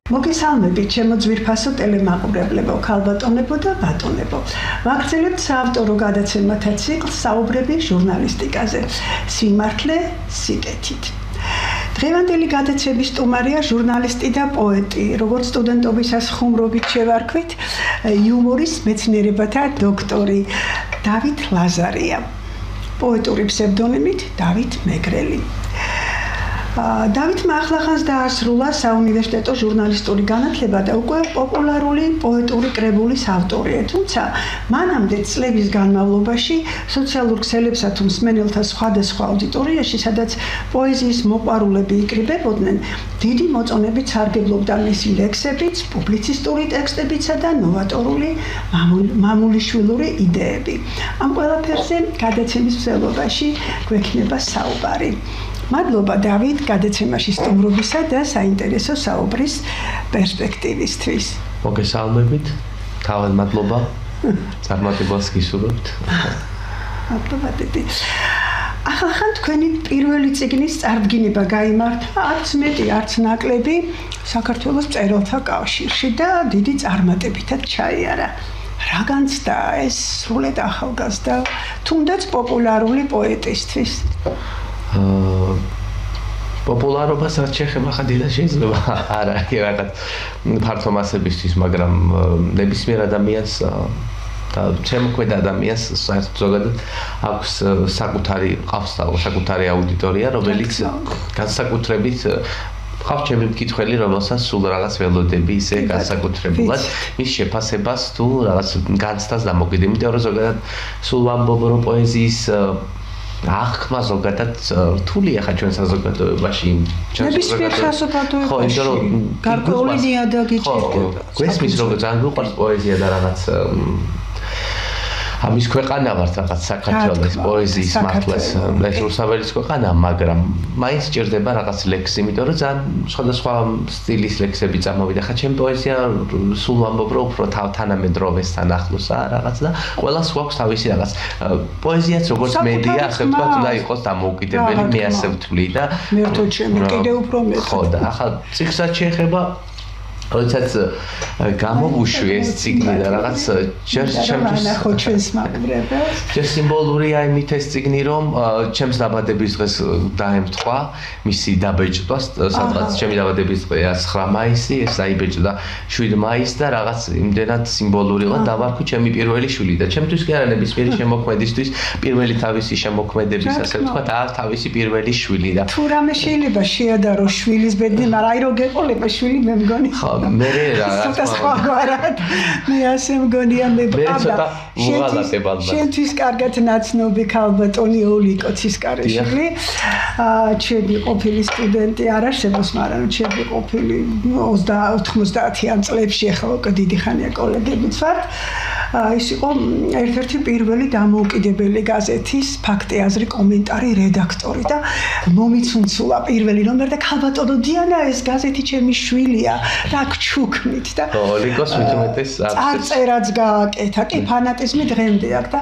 მოგესალმებით, ჩემო ძვირფასო ტელემაყურებლებო, ქალბატონებო და ბატონებო. ვაგრძელებთ საავტორო გადაცემათა ციკლს საუბრები ჟურნალისტიკაზე. სიმართლე სიკეთით. დღევანდელი გადაცემის სტუმარია ჟურნალისტი და პოეტი, როგორც სტუდენტობისას ხუმრობით შევარქვით, იუმორის მეცნიერებათა დოქტორი დავით ლაზარია. პოეტური ფსევდონიმით დავით მეგრელი. დავითმა ახლახანს დაასრულა საუნივერსიტეტო ჟურნალისტური განათლება და უკვე პოპულარული პოეტური კრებულის ავტორია, თუმცა მანამდე წლების განმავლობაში სოციალურ ქსელებსა თუ მსმენელთა სხვადასხვა აუდიტორიაში, სადაც პოეზიის მოყვარულები იკრიბებოდნენ, დიდი მოწონებით სარგებლობდა მისი ლექსებიც, პუბლიცისტური ტექსტებიცა და ნოვატორული მამულიშვილური იდეები. ამ ყველაფერზე გადაცემის მსვლელობაში გვექნება საუბარი. მადლობა დავით გადაცემაში სტუმრობისა და საინტერესო საუბრის პერსპექტივისთვის. მოგესალმებით. თავად მადლობა. წარმატებას გისურვებთ. მადლობა დიდი. ახლა თქვენი პირველი წიგნის წარდგინება გაიმართა, არც მეტი, არც ნაკლები საქართველოს მწერალთა კავშირში და დიდი წარმატებითაც ჩაიარა. რა განცდა ეს სრულად ახალგაზრდა, თუნდაც პოპულარული პოეტისთვის? პოპულარობას რაც შეეხება ხადიდა შეიძლება არ არის რაღაც ფართო მასებისთვის, მაგრამ ნებისმიერ ადამიანს და შემოქმედ ადამიანს ზოგადად აქვს საკუთარი აუდიტორია, რომელიც განსაკუთრებით ხავს ჩემი მკითხველი, რომელსაც სულ რაღაც ველოდები ისე განსაკუთრებულად მის შეფასებას თუ რაღაც განცდას დამოკიდე. იმიტომ რომ ზოგადად სულ ვამბობ, რომ პოეზიის ახმა ზოგადად რთულია ხა ჩვენ საზოგადოებაში. ნებისმიერ საზოგადოებაში გარკვეული ნიადაგი ჭირდება. გვესმის რომ ძალიან გვიყვარს პოეზია და რაღაც ამის ქვეყანა ვართ რაღაც საქართველოს პოეზიის მართლაც ეს რუსაველის ქვეყანა, მაგრამ მაინც ჭირდება რაღაც ლექსი, იმიტომ რომ ძალიან სხვადასხვა სტილის ლექსები წამოვიდა. ხა ჩემი პოეზია სულ ვამბობ, რომ უფრო თანამედროვესთან ახლოსაა რაღაც და ყველას გვაქვს თავისი რაღაც. პოეზიაც როგორც მედია, ასე ვთქვათ, უნდა იყოს დამოუკიდებელი, მე ასე ვთვლი და მერთო ჩემი კიდე უფრო მეტ. ხო და ახლა ციგსაც შეეხება როდესაც გამოვუშვი ეს ციგნი და რაღაც ჩემს სიმბოლურია იმით ეს ციგნი, რომ ჩემს დაბადების დღეს დაემთხვა მისი დაბეჭდვა, სადღაც ჩემი დაბადების დღეა 9 მაისი, ეს დაიბეჭდა 7 მაისს და რაღაც იმდენად სიმბოლურია დავარქვი ჩემი პირველი შვილი და ჩემთვის კი არა ნებისმიერი შემოქმედისთვის პირველი თავისი შემოქმედების, ასე ვთქვათ, თავისი პირველი შვილი და თუ რამე შეიძლება შეადარო შვილის ბედნი, მაგრამ აი რო გეყოლება შვილი მე მგონი მე რაღაცა მე ასე მგონია მე ცოტა უღალატებ ალბათ. შენთვის კარგად ნაცნობი ქალბატონი ოლიკო ცისკარიშვილი. ჩემი ყოფილი სტუდენტი არ არსებობს, მაგრამ ჩემი ყოფილი 90-90-იან წლებში, ახლა უკვე დიდი ხანია კოლეგებიც ვართ. ის იყო ერთ-ერთი პირველი დამოუკიდებელი გაზეთის ფაქტი აზრი კომენტარი რედაქტორი და მომიცუნცულა პირველი ნომერი და ქალბატონო დიანა ეს გაზეთი ჩემი შვილია და ჩუქნით და ოლიკოს მithumetes წარწერაც გააკეთა. კი ფანატიზმი დღემდე აქვს და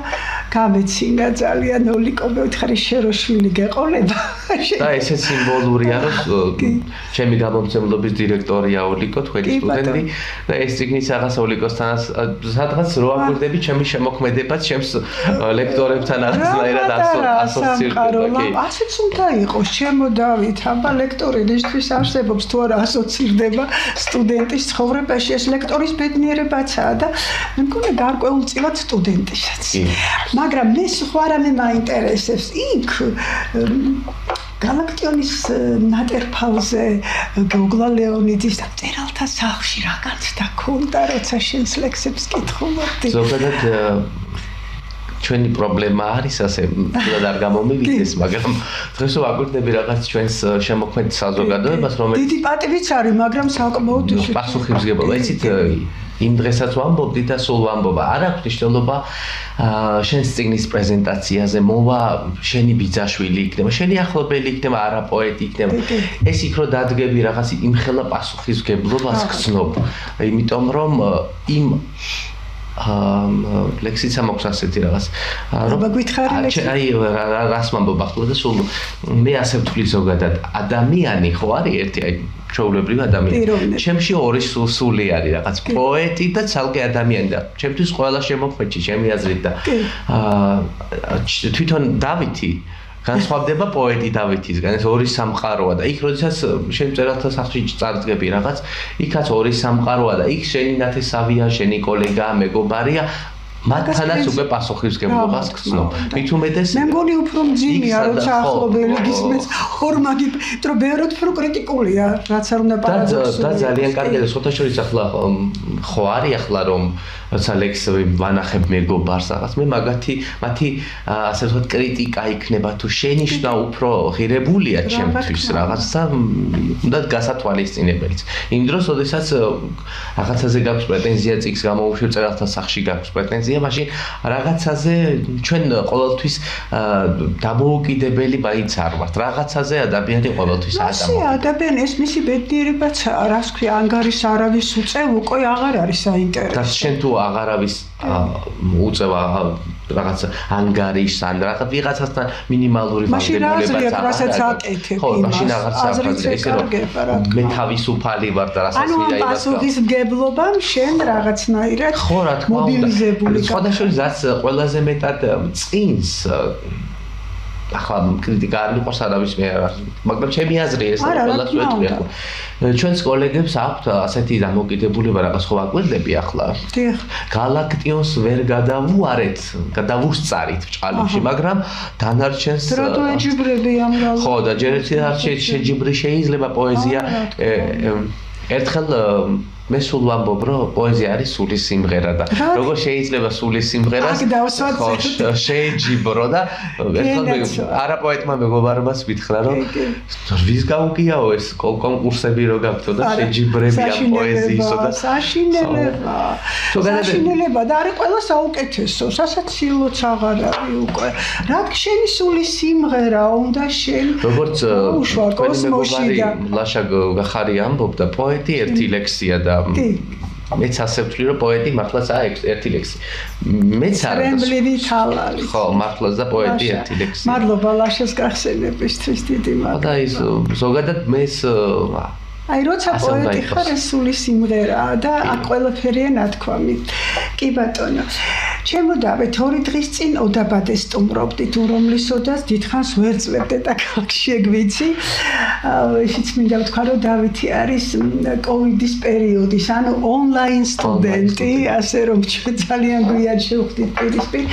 გამეცინა ძალიან ოლიკო მეუთხარი შეროშვილი გეყოლება. და ესე სიმბოლურია, რომ ჩემი გამომცემლობის დირექტორია ოლიკო, თქვენი სტუდენტი და ეს ციგნიც რაღაც ოლიკოსთან სადღაც რო აკვირდები ჩემი შემოქმედებაც ჩემს ლექტორებთან რაღაცნაირად ასოცირდება. ასეც უნდა იყოს, ჩემო დავით, აბა ლექტორისთვის არსებობს თუ არა ასოცირდება სტუდენტის ცხოვრებაში, ეს ლექტორის ბედნიერებაცაა და მე მგონი გარკვეულწილად სტუდენტისაც. მაგრამ მე სხვა რამე მაინტერესებს იქ გალაქტიონის ნატერფალზე გოგლა ლეონიძის და მწერალთა სახლში რა განცდა ქონდა, როცა შენს ლექსებს კითხულობდი. ზოგადად ჩვენი პრობლემა არის ასე თუნდაც არ გამომივიდეს, მაგრამ დღეს ვაკვირდები რაღაც ჩვენს შემოქმედ საზოგადოებას, რომელიც დიდი პატივიც არის, მაგრამ საკმაოდ პასუხისმგებლობა. იცით იმ დღესაც ვამბობდი და სულ ვამბობა. არ აქვს მნიშვნელობა შენს წიგნის პრეზენტაციაზე, მოვა შენი ბიძაშვილი იქნება, შენი ახლობელი იქნება, არა პოეტი იქნება. ეს იქ რო დადგები რაღაც იმხელა პასუხისმგებლობას გცნობ. იმიტომ რომ იმ ლექსიცა მაქვს ასეთი რაღაც. აბა გითხარი ლექსი. აი რას მომბობ ახლა და სულ მე ასე ვთვლი ზოგადად ადამიანი ხო არის ერთი აი ჩვეულებრივი ადამიანი. ჩემში ორი სული არის რაღაც პოეტი და ცალკე ადამიანი და ჩემთვის ყველა შემოქმედი ჩემი აზრით და თვითონ დავითი განსხვავდება პოეტი დავითისგან. ეს ორი სამყაროა და იქ როდესაც შენ მწერალთა სახლში წარდგები რაღაც, იქაც ორი სამყაროა და იქ შენი ნათესავია, შენი კოლეგა, მეგობარია მათთანაც უკვე პასუხისმგებლობას გრძნობ. მით უმეტეს მე მგონი უფრო მძიმეა როცა ახლობელი გისმენს ხორმაგი, რომ ბევრად უფრო კრიტიკულია, რაც არ უნდა პარადოქსული. და ძალიან კარგია, სხვათა შორის ახლა ხო არის ახლა რომ როცა ლექსები ვანახებ მეგობარს რაღაც, მე მათი ასე ვთქვათ კრიტიკა იქნება თუ შენიშვნა უფრო ღირებულია ჩემთვის რაღაც და უნდა გასათვალისწინებელიც. იმ დროს, როდესაც რაღაცაზე გაქვს პრეტენზია, წიგს გამოუშვებ წერალთა სახლში გაქვს პრეტენზია, მაშინ რაღაცაზე ჩვენ ყოველთვის დამოუკიდებელი მაინც არ ვართ. რაღაცაზე ადამიანი ყოველთვის არის დამოუკიდებელი. ადამიანი ეს მისი ბედნიერებაც რას ქვია, ანგარის არავის უწევ უკვე აღარ არის საინტერესო. და შენ თუ აღარავის უწევა რაღაც ანგარიშს ან რაღაც ვიღაცასთან მინიმალური ვალდებულებაც აკეთებ. ხო, მაშინ აღარ საფრთხე ისე რომ მე თავისუფალი ვარ და რასაც ვიდა იმას. პასუხისმგებლობამ შენ რაღაცნაირად მობილიზებული. სხვადასხვა ზაც ყველაზე მეტად წინს ახლა კრიტიკა არ მიყვარს არავის მე მაგრამ ჩემი აზრი ეს ყველას ვეთქვი ახლა ჩვენს კოლეგებს აქვთ ასეთი დამოკიდებულება რაღაც ხო აკვირდები ახლა გალაქტიონს ვერ გადავუსწარით ჭალებში მაგრამ დანარჩენს დროდო ეჯიბრები ამ გალაქტიონს ხო და ჯერ ერთი შეჯიბრი შეიძლება პოეზია ერთხელ მე სულ ვამბობ რომ პოეზია არის სულის სიმღერა და როგორ შეიძლება სულის სიმღერას შეეჯიბრო და ერთხელ არა პოეტმა მეგობარებას ვითხრა რომ ვის გაუგიაო ეს კონკურსები რო გაქვთო და შეჯიბრები ამ პოეზიისო და საშინელება და არის ყველა საუკეთესო სასაცილოც აღარ არის უკვე რა შენი სულის სიმღერა უნდა შენ როგორც თქვენი მეგობარი ლაშა გახარი ამბობდა პოეტი ერთი ლექსია და მეც ასე ვთვლი რომ პოეტი მართლაც ერთი ლექსი მეც არ რემბლივი თალალი ხო მართლაც და პოეტი ერთი ლექსი მადლობა ლაშას გახსენებისთვის დიდი მადლობა და ის ზოგადად მეც აი როცა პოეტი ხარ ეს სულის სიმღერაა და აქ ყველაფერია ნათქვამი კი ბატონო ჩემო დავით 2 დღის წინ ოდაბადეს სტუმრობდით რომლისოდაც დიდხანს ვერ წლებდე და შეგვიცი ისიც მინდა ვთქვა რომ დავითი არის კოვიდის პერიოდის ანუ ონლაინ სტუდენტი ასე რომ ჩვენ ძალიან გვიან შევხვდით პირისპირ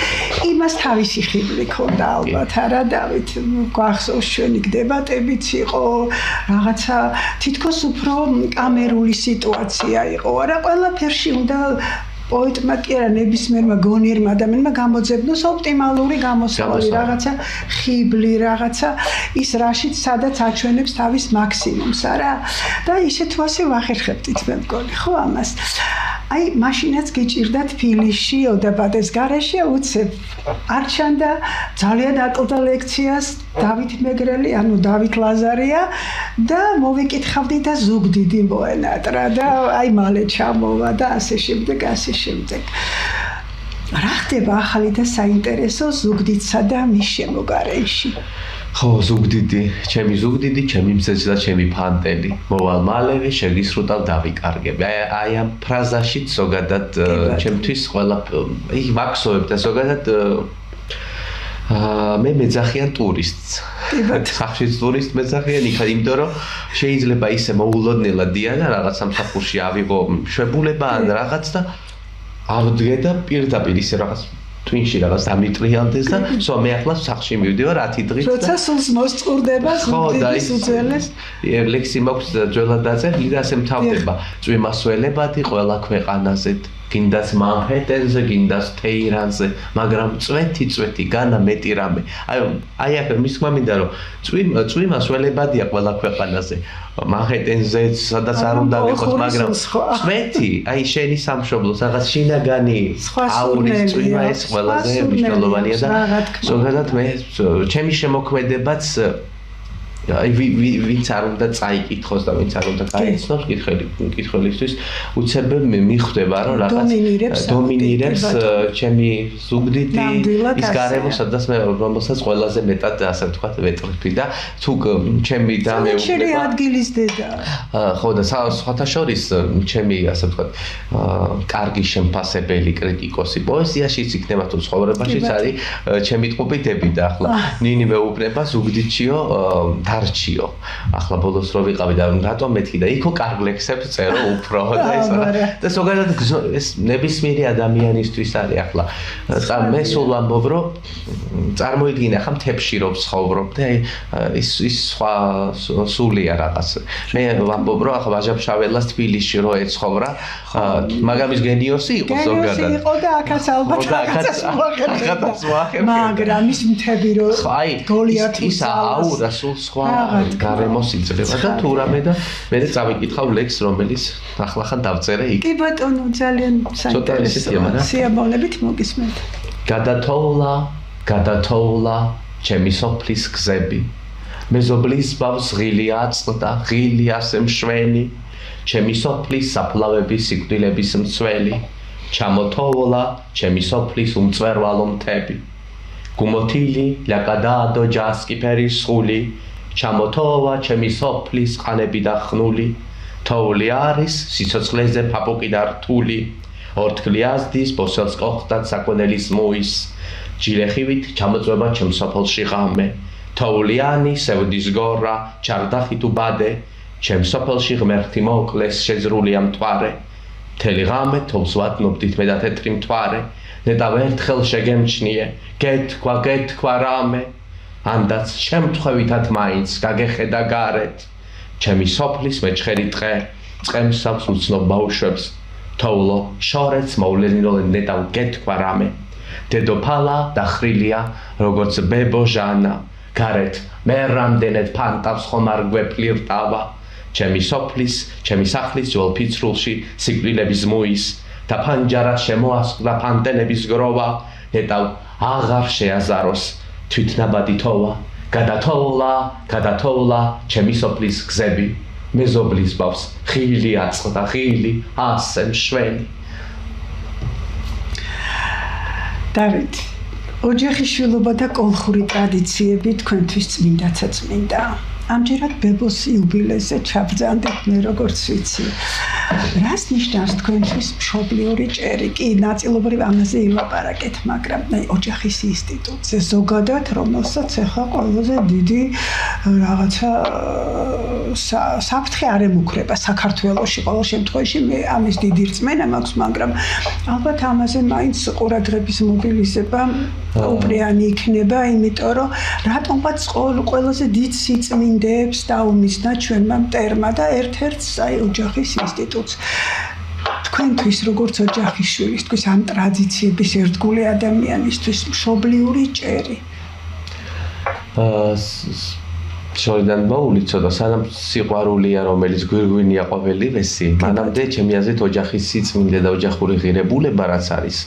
იმას თავისი ხიბლი ქონდა ალბათ არა დავით გვახსოვს ჩვენი დებატებიც იყო რაღაცა თითქოს უფრო კამერული სიტუაცია იყო არა ყველაფერში უნდა პოეტმა კი არა ნებისმიერმა გონიერმა ადამიანმა გამოძებნოს ოპტიმალური გამოსავალი რაღაცა ხიბლი რაღაცა ის რაშიც სადაც აჩვენებს თავის მაქსიმუმს არა და ისე თუ ასე ვახერხებდით მე მგონი ხო ამას აი მაშინაც გიჭირდა თბილისში ოდაბადეს გარეშე უცებ არჩანდა ძალიან აკლდა ლექციას დავით მეგრელი ანუ დავით ლაზარია და მოვიკითხავდი და ზუგდიდი მოენატრა და აი მალე ჩამოვა და ასე შემდეგ რა ხდება ახალი და საინტერესო ზუგდიდსა და მის შემოგარენში ხო ზუგდიდი ჩემი ზუგდიდი ჩემი მზეც და ჩემი ფანტელი მოვალ მალევე შეგისრუტავ დავიკარგები აი ამ ფრაზაშიც ზოგადად ჩემთვის ყველა იქ ვაქსოვებ და ზოგადად მე მეძახიან ტურისტს სახშიც ტურისტ მეძახიან იქ იმიტომ რომ შეიძლება ისე მოულოდნელად დია და რაღაც სამსახურში ავიღო შვებულება ან რაღაც და ავდგე და პირდაპირ ისე რაღაც twin-ში რაღაც დამიტრიალდეს და სო მე ახლა სახში მივდივარ 10 დღით და როცა სულს მოსწყურდება ზუგდიდის უძველეს ლექსი მაქვს ძველად დაწერილი და ასე მთავრდება წვიმასველებადი ყველა ქვეყანაზე გინდას მანჰეტენზე გინდას თეირანზე მაგრამ წვეთი განა მეტი რამე აი აქ მის თქმა მინდა რომ წვიმასველებადია ყველა ქვეყანაზე მანჰეტენზე სადაც არ უნდა ვიყოს მაგრამ წვეთი აი შენი სამშობლოს რაღაც შინაგანი აურის წვიმა ეს ყველაზე მნიშვნელოვანია და ზოგადად მე ჩემი შემოქმედებაც ვინც არ უნდა წაიკითხოს და ვინც არ უნდა გაიცნოს კითხველისთვის უცებ მიხვდება რომ რაღაც დომინირებს ჩემი ზუგდიდი ის გარემო სადაც მე რომელსაც ყველაზე მეტად ასე ვთქვათ ვეტრიფი და თუ ჩემი და მე უჩერი ადგილის დედა ხო და სხვათა შორის ჩემი ასე ვთქვათ კარგი შემფასებელი კრიტიკოსი პოეზიაშიც იქნება თუ ცხოვრებაშიც არის ჩემი ტყუპიდები და ახლა ნინი მეუბნება ზუგდიდშიო დარჩიო. ახლა ბოლოს რო ვიყავი და რატომ მეთქი და იქო კარგ ლექსებს წერო უფრო და ეს და ზოგადად ეს ნებისმიერი ადამიანისთვის არის ახლა მე სულ ვამბობ რომ წარმოიდგინე ახლა მთებში რო ვცხოვრობ და ის სხვა სულია რაღაც მე ვამბობ რომ ახლა ვაჟა-ფშაველას თბილისში რო ეცხოვრა მაგამის გენიოსი იყო ზოგადად იყო და აქაც ალბათ აქაც მოახერხებდა მაგრამ ის მთები რო გოლიათის აურა სულ სხვა გარემოს იძლევა და თუ რამე და მე წავიკითხავ ლექს რომელიც ახლახან დავწერე იქ. კი ბატონო ძალიან საინტერესოა. სიამოვნებით მოგისმენთ. გადათოვლა ჩემი სოფლის გზები. მეზობლის ბავს ღილია აწყდა, ღილი ასე მშვენი. ჩემი სოფლის საფლავების სიკვდილების მცველი. ჩამოთოვლა ჩემი სოფლის უმწვერვალო მთები. გუმოთილი ლაკადადო ჯასკიფერი სული ჩამოთოვა ჩემი სოფლის ყანები და ხნული თოვლი არის სიცოცხლეზე ფაპუკი და რთული ორთქლი აზდის ბოსელს ყოხდათ საკონელის მოის ჯილეხივით ჩამოწვება ჩემ სოფელში ღამე თოვლიანი სევდის გორა ჩარდახი თუ ბადე ჩემ სოფელში ღმერთი მოკლეს შეძრულია მთვარე მთელი ღამე თოვს ვატნობდით მე და თეთრი მთვარე ნეტავ ერთხელ შეგემჩნიე გეთქვა რამე ანდაც შემთხვევითად მაინც გაგეხედა გარეთ ჩემი სოფლის მეჩხერი ტყე წყემსავს უცნობ ბავშვებს თოვლო შორეც მოვლენილო ნეტავ გეთქვა რამე დედოფალა დახრილია როგორც ბებო ჟანა გარეთ მე რამდენად ფანტავს ხომ არ გვეპლირტავა ჩემი სოფლის ჩემი სახლის ძველ ფიცრულში სიკვდილების მოის და ფანჯარას შემოასყდა ფანტენების გროვა ნეტავ აღარ შეაზაროს თვითნაბადი თოვა გადათოვლა ჩემი სოფლის გზები მეზობლის ბავს ღილი აწყდა ღილი ასე მშვენი დავით ოჯახის შვილობა და კოლხური ტრადიციები თქვენთვის წმინდაცაც წმინდა ამჯერად ბებოს იუბილეზე ჩაბრძანდით მე როგორც ვიცი რას ნიშნავს თქვენთვის მშობლიური ჭერი კი ნაწილობრივ ამაზე ილაპარაკეთ მაგრამ ოჯახის ინსტიტუტზე ზოგადად რომელსაც ახლა ყველაზე დიდი რაღაცა საფრთხე არ ემუქრება საქართველოში ყოველ შემთხვევაში მე ამის დიდი რწმენა მაქვს მაგრამ ალბათ ამაზე მაინც ყურადღების მობილიზება უპრიანი იქნება იმიტომ რომ რატომღაც ყველაზე დიდ სიწმინდეებს დაუმისნა ჩვენმა მტერმა და ერთ-ერთს აი ოჯახის ინსტიტუტს თქვენთვის როგორც ოჯახის შვილისთვის ამ ტრადიციების ერთგული ადამიანისთვის მშობლიური ჭერი შორიდან მოული ცოტა სანამ სიყვარულია რომელიც გვირგვინია ყოველივესი მანამდე ჩემი აზრით ოჯახის სიწმინდე და ოჯახური ღირებულება რაც არის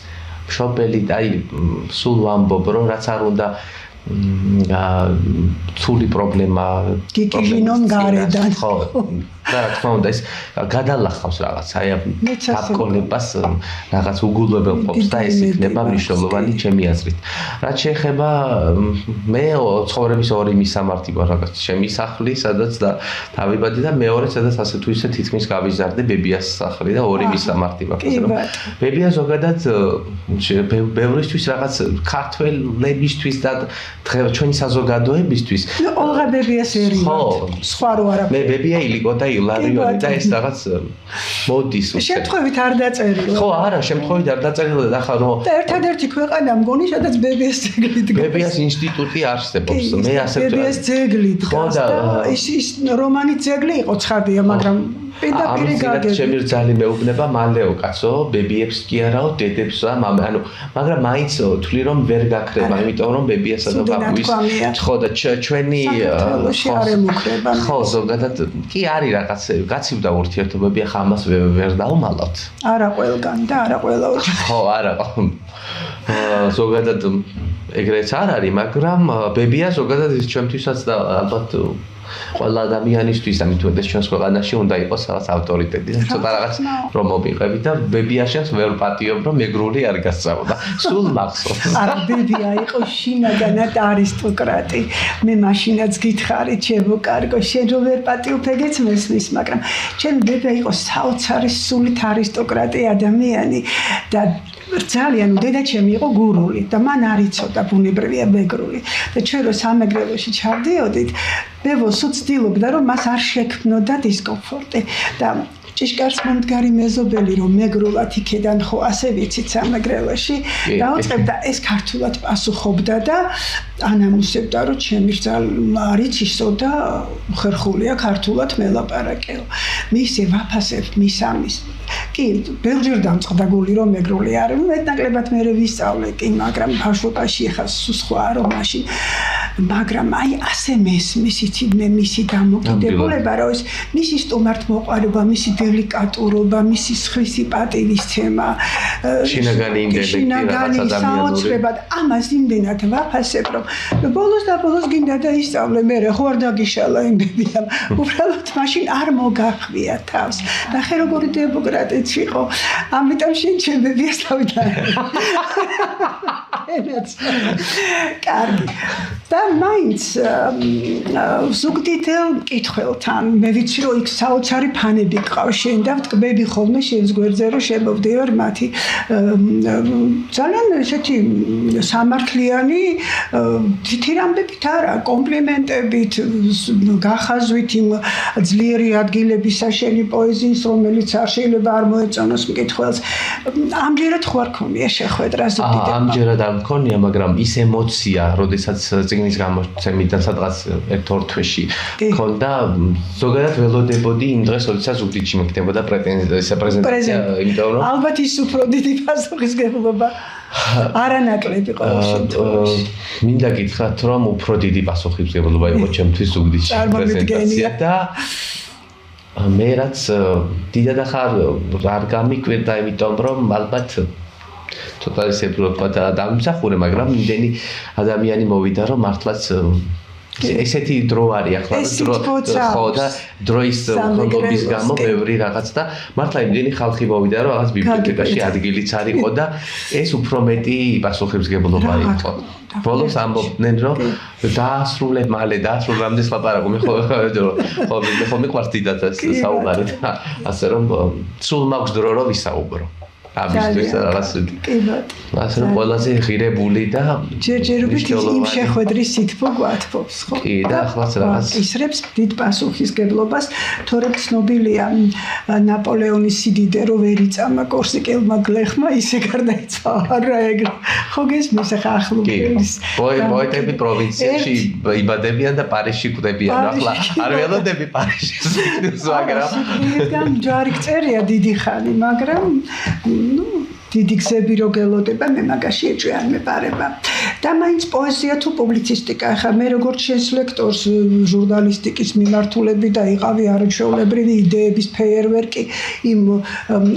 მშობელი აი სულ ვამბობ რომ რაც არ უნდა ცული პრობლემა გიკიჟინონ გარედან ხო და რა თქმა უნდა ეს გადალახავს რაღაც აი დაკოლებას რაღაც უგულებელ ყოფს და ეს იქნება მნიშვნელოვანი ჩემი აზრით რაც შეეხება მე ცხოვრების ორი მისამართი გვაქვს რაღაც ჩემი სახლი სადაც და დავიბადე და მეორე სადაც ასე თუ ისე თითქმის გავიზარდე ბებიას სახლი და ორი მისამართი მაქვს რომ ბებია ზოგადად ბევრისთვის რაღაც ქართველებისთვის და ჩვენი საზოგადოებისთვის ოღა ბებიას ერია სხვა რო არა მე ბებია ილიკო და ილარიონი და ეს რაღაც მოდის შემთხვევით არ დაწერილა ხო არა შემთხვევით არ დაწერილა და ხა რომ და ერთადერთი ქვეყანა მგონი სადაც ბებიას ძეგლი დგას ბებიას ინსტიტუტი არსებობს მე ასე ბებიას ძეგლი დგას და ის რომანის ძეგლი იყო ცხადია მაგრამ პირდაპირ გაგები ჩემი რძალი მეუბნება მალეო კაცო ბებიებს კი არაო დედებს ანუ მაგრამ მაინც თვლი რომ ვერ გაქრება იმიტომ რომ ბებიასა და ბაბუის ხო და ჩვენი ხო ზოგადად კი არის რაღაც გაცივდა ურთიერთობები ახლა ამას ვერ დავმალავთ არა ყველგან და არა ყველა ოჯახში ხო არა ზოგადად ეგრეც არ არის, მაგრამ ბებია ზოგადად ის ჩვენთვისაც და ალბათ ყველა ადამიანისთვის და მithumedes ჩვენს ქვეყანაში უნდა იყოს რაღაც ავტორიტეტი და ცოტა რაღაც რომ მოვიყევი და ბებიაშენს ვერ პატიობ რომ მეგრული არ გასწავლა. სულ მახსოვს. არა ბებია იყო შინაგანად არისტოკრატი. მე მაშინაც გითხარი ჩემო კარგო შენ რომ ვერ პატიობ ეგეც მესმის, მაგრამ ჩემ ბებია იყო საოცარი სულით არისტოკრატი ადამიანი და ძალიან დედაჩემი იყო გურული და მან არ იცოდა ბუნებრივია მეგრული და ჩვენ რო სამეგრელოში ჩავდიოდით ბებო სუცდილობდა რომ მას არ შექმნოდა დისკომფორტი და ჭიშკარს მომდგარი მეზობელი რომ მეგრულად იქედან ხო ასე ვიცით სამეგრელოში დაუწყებდა ეს ქართულად პასუხობდა და ანამუსებდა რომ ჩემი რიცი ისო და ხერხულია ქართულად მელაპარაკეო მისი ვაფასებ მისამის კი ბევრჯერ დამწყდა გული რომ მეგრული არის მეტნაკლებად მე ვისწავლე კი მაგრამ ბავშვობაში ხა სხვა რომ მაშინ მაგრამ აი ასე მესმის იცით მე მისი დამოკიდებულება რომ ეს მისი სტუმართმოყვარეობა მისი დელიკატურობა მისი სხვისი პატივისცემა შინაგანი ინტელექტი რაღაც ადამიანური ამას იმდენად ვაფასებ რომ ბოლოს და ბოლოს გინდა და ისწავლე მე ხო არ დაგიშალა იმ ბებიამ უბრალოდ მაშინ არ მოგახვია თავს ნახე როგორი დემოკრატიც იყო ამიტომ შენ ჩემ ბებიას თავიდან კარგი და მაინც ზუგდიდელ მკითხველთან მე ვიცი რომ იქ საოცარი ფანები გყავს შენ და ვტკბები ხოლმე შენს გვერდზე რომ შემოვდივარ მათი ძალიან ესეთი სამართლიანი თითი რამბებით არა კომპლიმენტებით გახაზვით იმ ძლიერი ადგილებისა შენი პოეზიის რომელიც არ შეიძლება არ მოეწონოს მკითხველს ამჯერად ხო არ ქონია შეხვედრა ზუგდიდელმა ამჯერად არ მქონია მაგრამ ის ემოცია როდესაც წიგნის გამოცემიდან სადღაც ერთ-ორ თვეში ქონდა ზოგადად ველოდებოდი იმ დღეს როდესაც ზუგდიდში მეკდებოდა პრეზენტაცია იმიტომ რომ ალბათ ის უფრო დიდი პასუხისმგებლობა არანაკლები ყოველ შემთხვევაში მინდა გითხრათ რომ უფრო დიდი პასუხისმგებლობა იყო ჩემთვის ზუგდიდში პრეზენტაცია და მე რაც დიდად ახარ არ გამიკვირდა იმიტომ რომ ალბათ ცოტა ისე პროფიტა დამსახურე მაგრამ იმდენი ადამიანი მოვიდა რომ მართლაც ესეთი დრო არის ახლა ხო და დროის ხონდობის გამო ბევრი რაღაც და მართლა იმდენი ხალხი მოვიდა რომ რაღაც ბიბლიოთეკაში ადგილიც არ იყო და ეს უფრო მეტი პასუხისმგებლობა იყო ბოლოს ამბობდნენ რომ დაასრულე მალე დაასრულე რამდენს ლაპარაკო მე ხო მიყვარს დიდად ეს საუბარი და ასე რომ სულ მაქვს დრო რომ ვისაუბრო ამისთვის რაღაც ასე რომ ყველაზე ღირებული და ჯერჯერობით იმ შეხვედრის სითბო გვათბობს ხო კი და ახლა რაღაც ისრებს დიდ პასუხისმგებლობას თორემ ცნობილია ნაპოლეონის სიდიდე რო ვერ იწამა კორსიკელმა გლეხმა ისე გარდაიცვალა არა ეგრე ხო გესმის ახლა ახლობელის პოეტები პროვინციაში იბადებიან და პარიზში კვდებიან ახლა არ ველოდები პარიზში მაგრამ ჯარი წერია დიდი ხანი მაგრამ დიდი გზები რო გელოდება მე მაგაში ეჭვი არ მეპარება და მაინც პოეზია თუ პუბლიცისტიკა ხა მე როგორც შენს ლექტორს ჟურნალისტიკის მიმართულები და იყავი არაჩვეულებრივი იდეების ფეიერვერკი იმ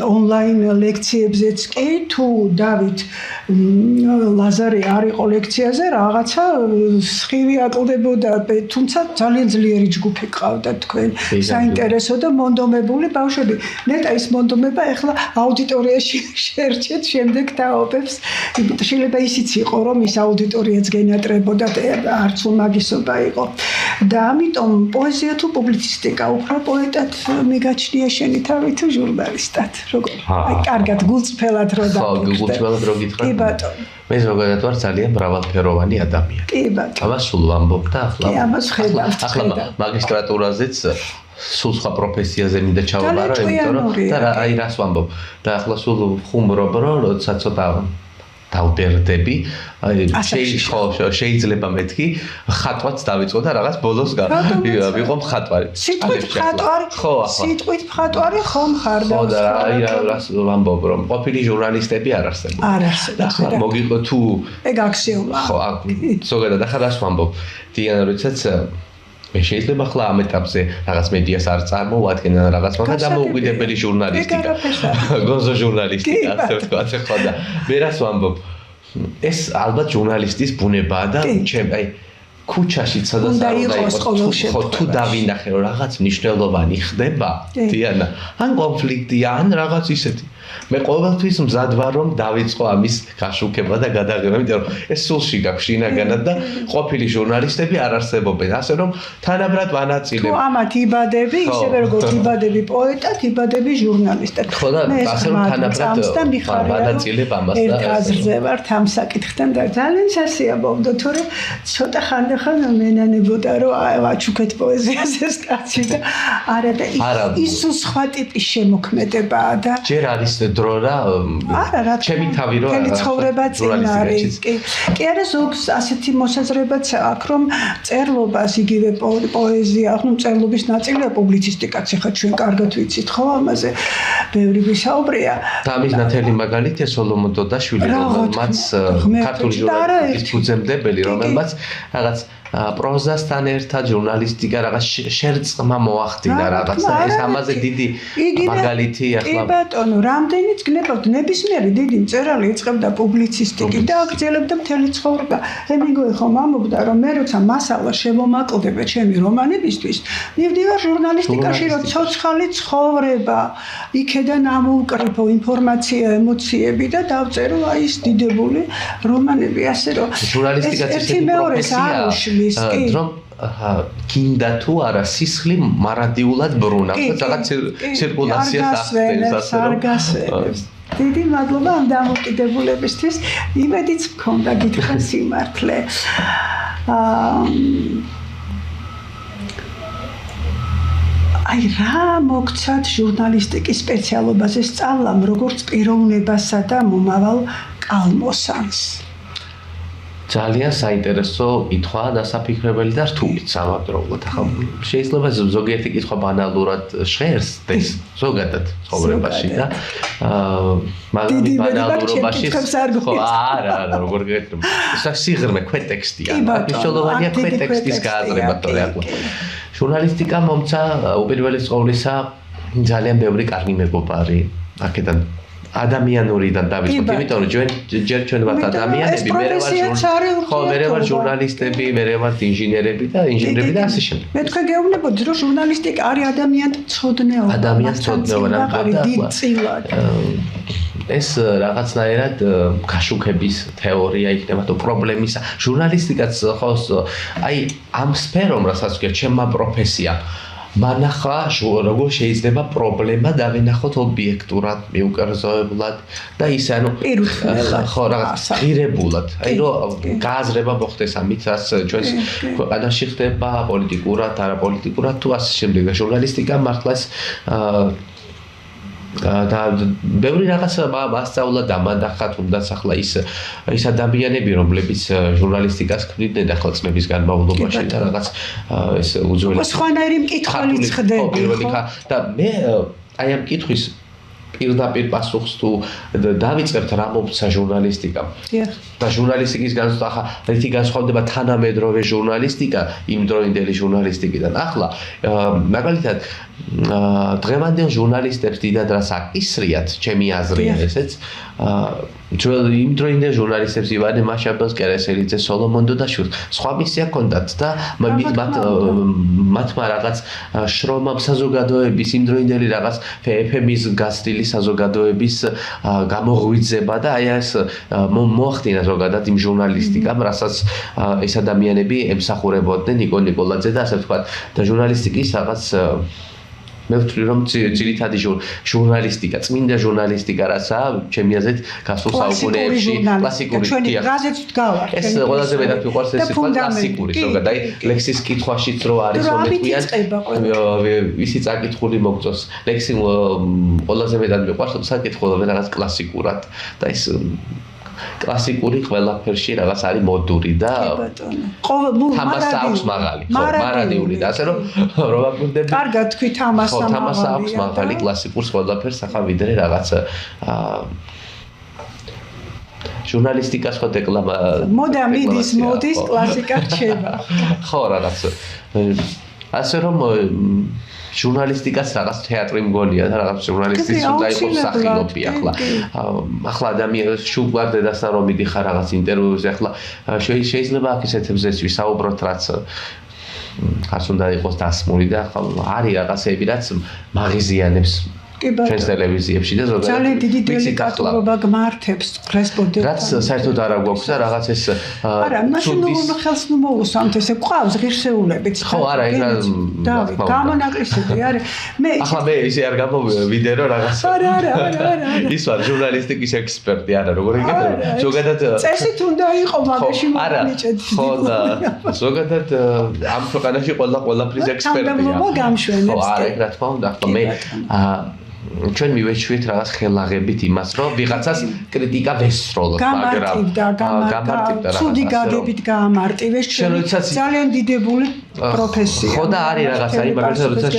ონლაინ ლექციებზეც კი თუ დავით ლაზარე არ იყო ლექციაზე რაღაცა სხივი აკლდებოდა თუმცა ძალიან ძლიერი ჯგუფი ყავდა თქვენ საინტერესო და მონდომებული ბავშვები ნეტა ის მონდომება ეხლა აუდიტორიაში შერჩეთ შემდეგ დაობებს შეიძლება ისიც იყო რომ ის აუდიტორიაც გენატრებოდა არც უმაგისობა იყო და ამიტომ პოეზია თუ პუბლიცისტიკა უფრო პოეტად მიგაჩნია შენი თავი თუ ჟურნალისტად როგორ აი კარგად გულწრფელად რო გულწრფელად რო გითხრათ მე ზოგადად ვარ ძალიან მრავალფეროვანი ადამიანი კი ბატონო ამას სულ ვამბობ და ახლა ახლა მაგისტრატურაზეც სულ სხვა პროფესიაზე მინდა ჩავაბარო იმიტომ რომ და აი რას ვამბობ და ახლა სულ ხუმრობ რომ როცა ცოტა დავდერდები შეიძლება მეთქი ხატვაც დავიწყო და რაღაც ბოლოს ვიყო მხატვარი სიტყვით მხატვარი ხომ ხარ და და აი რას ვამბობ რომ ყოფილი ჟურნალისტები არ არსებობს მოგიყო თუ ეგ აქსიომაა ხო ზოგადად ახლა რას ვამბობ დიანა როდესაც მე შეიძლება ახლა ამ ეტაპზე რაღაც მედიას არ წარმოვადგენ რაღაც მაგრამ დამოუკიდებელი ჟურნალისტიკა გონზო ჟურნალისტიკა ასე ვთქვათ ახლა და მე რას ვამბობ ეს ალბათ ჟურნალისტის ბუნებაა და აი ქუჩაში სადაც არ უნდა იყოს თუ დავინახე რომ რაღაც მნიშვნელოვანი ხდება დიანა ან კონფლიქტია ან რაღაც ისეთი მე ყოველთვის მზად ვარ რომ დავიწყო ამის გაშუქება და გადაღება იმიტომ რომ ეს სულში გაქვს შინაგანად და ყოფილი ჟურნალისტები არ არსებობენ ასე რომ თანაბრად ვანაწილებ თუ ამათ იბადები ისევე როგორც იბადები პოეტად იბადები ჟურნალისტად ხო და ასე რომ თანაბრად ვანაწილებ ამას და ერთ აზრზე ვართ ამ საკითხთან და ძალიან სასიამოვნო თორე ცოტა ხანდახან მენანებოდა რომ ვაჩუქეთ პოეზიას ეს კაცი და არა და ის სხვა ტიპის შემოქმედებაა და ჯერ არის დრო რა ჩემი თავი რო მთელი ცხოვრება წინ არის კი არა ზოგს ასეთი მოსაზრებაც აქვს რომ წერლობას იგივე პოეზია ხო წერლობის ნაწილია პუბლიცისტიკაც ხა ჩვენ კარგად ვიცით ხო ამაზე ბევრი ვისაუბრია და ამის ნათელი მაგალითია სოლომონ დოდაშვილი რომელმაც ქართული ჟურნალისტიკის ფუძემდებელი რომელმაც რაღაც პროზასთან ერთად ჟურნალისტიკა რაღაც შერწყმა მოახდინა რაღაც და ეს ამაზე დიდი მაგალითი ახლა კი ბატონო რამდენიც გნებავთ ნებისმიერი დიდი მწერალი იწყებდა პუბლიცისტიკით და აგრძელებდა მთელი ცხოვრება ჰემინგუეი ხომ ამბობდა რომ მე როცა მასალა შემომაკლდება ჩემი რომანებისთვის მივდივარ ჟურნალისტიკაში რომ ცოცხალი ცხოვრება იქედან ამოუკრიფო ინფორმაცია ემოციები და დავწერო აი ეს დიდებული რომანები ასე რომ ჟურნალისტიკაც ისეთი პროფესია რომ კინდა თუ არა სისხლი მარადიულად ბრუნავს და რაღაც ცირკულაციას ახდენს ასე დიდი მადლობა ამ დამოკიდებულებისთვის იმედიც მქონდა გითხრა სიმართლე აი რა მოგცათ ჟურნალისტიკის სპეციალობაზე სწავლამ როგორც პიროვნებასა და მომავალ კალმოსანს ძალიან საინტერესო კითხვაა დასაფიქრებელი და რთულიც ამავდროულად. ახლა შეიძლება ზოგიერთი კითხვა ბანალურად ჟღერს ეს ზოგადად ცხოვრებაში და მაგრამ ბანალურობაში ხო არა როგორ გეტყვი. ეს სიღრმე ქვეტექსტია. მნიშვნელოვანია ქვეტექსტის გააზრება თორე ახლა. ჟურნალისტიკა მომცა უპირველეს ყოვლისა ძალიან ბევრი კარგი მეგობარი აქედან ადამიანურიდან დავიწყოთ, იმიტომ რომ ჩვენ ვართ ადამიანები, მე ვარ ჟურნალისტები, მე ვარ ინჟინერები და ასე შემდეგ. მე თქვენ გეუბნებოდით, რომ ჟურნალისტიკა არის ადამიანწოდნეობა. ადამიანწოდნეობა ეს რაღაცნაირად გაშუქების თეორია იქნება თუ პრობლემის ჟურნალისტიკაც ხო აი ამ სფერომ რასაც ვქეთ, ჩემმა პროფესიამ მანახა როგორ შეიძლება პრობლემა დავინახოთ ობიექტურად, მიუკერძოებულად და ისე ანუ ხო რაღაც ღირებულად. აი რომ გააზრება მოხდეს ამით, რაც ჩვენს ქვეყანაში ხდება პოლიტიკურად, არაპოლიტიკურად თუ ასე შემდეგ. ჟურნალისტიკა მართლაც და ბევრი რაღაცა მასწავლა და მანდახა თუნდაც ახლა ის ადამიანები რომლებიც ჟურნალისტიკას ქმნიდნენ ახლა წლების განმავლობაში და რაღაც ეს უძველესი სხვანაირი მკითხველიც ხდები ხო და მე აი ამ კითხვის პირდაპირ პასუხს თუ დავიწყებთ რა მომცა ჟურნალისტიკამ და ჟურნალისტიკის განსხვავება ახლა რითი განსხვავდება თანამედროვე ჟურნალისტიკა იმდროინდელი ჟურნალისტიკიდან ახლა მაგალითად დღევანდელ ჟურნალისტებს დიდად რას აკისრიათ ჩემი აზრია ესეც ძველ იმდროინდელ ჟურნალისტებს ივანე მაშაბელს, კერესელიძე, სოლომონ დოდაშვილს სხვა მისია ჰქონდათ და მათმა რაღაც შრომამ საზოგადოების იმდროინდელი რაღაც FM-ის გასწრილი საზოგადოების გამოღვიძება და აი ეს მოახდინა ზოგადად იმ ჟურნალისტიკამ, რასაც ეს ადამიანები ემსახურებოდნენ ნიკო ნიკოლაძე და ასე ვთქვათ და ჟურნალისტიკის რაღაც მე ვთვლი რომ ძირითადი ჟურნალისტიკა, წმინდა ჟურნალისტიკა რაცაა, ჩემი აზრით გასულ საუკუნეებში კლასიკური ჩვენი რაზეც ვდგავართ. ეს ყველაზე მეტად მიყვარს ეს სიტყვა კლასიკური, ზოგადად აი ლექსის კითხვაშიც რო არის რომ მეთქვიან ვისი წაკითხული მოგწოს. ლექსი ყველაზე მეტად მიყვარს რომ საკითხულობენ რაღაც კლასიკურად და ეს კლასიკური ყველაფერში რაღაც არის მოდური და თამას აქვს მაღალი, ხო, მარადიული და ასე რომ ვაკვირდები. კარგად თქვი თამასა მაღალი. თამას აქვს მაღალი კლასიკურს ყველაფერს ახლა ვიდრე რაღაც ჟურნალისტიკას ხო დეკლამა მოდა მიდის კლასიკა რჩება. ხო რაღაც ასე რომ ჟურნალისტიკას რაღაც თეატრი მგონია და რაღაც ჟურნალისტის უნდა იყოს სახილობი ახლა ადამიანს შუგვარ დედასთან რომ მიდიხარ რაღაც ინტერვიუზე ახლა შეიძლება აქ ისეთებზე ვისაუბროთ რაც ხარს უნდა იყოს დასმული და ახლა არის რაღაცები რაც მაღიზიანებს ჩვენს ტელევიზიებში და ზოგადად ძალიან დიდი დელიკატურობა გმართებს რესპონდენტებს რაც საერთოდ არ აქვს და რაღაც ეს არა მაშინ ხელს ნუ მოусვამთ ესე ყავს ღირსეულებიც ხო არა იგრა გამონაკლისები არის მე ახლა მე ისე არ გამოვიდა ვიდეო რაღაც არა ის ვარ ჟურნალისტიკის ექსპერტი არა როგორ იგებია ზოგადად წესით უნდა იყო მაგაში მომიჭეთ ხო და ზოგადად ამ ქვეყანაში ყველაფრის ექსპერტია ხო გამშვენებს ხო არა რა თქმა უნდა ახლა მე ჩვენ მივეჩვით რაღაც ხელაღებით იმას, რომ ვიღაცას კრიტიკა ვესროლოთ, მაგრამ გამარტივდა ცუდი გაგებით გაამარტივეს ძალიან დიდებული პროფესია. ხო და არის რაღაცა, მაგალითად, როცა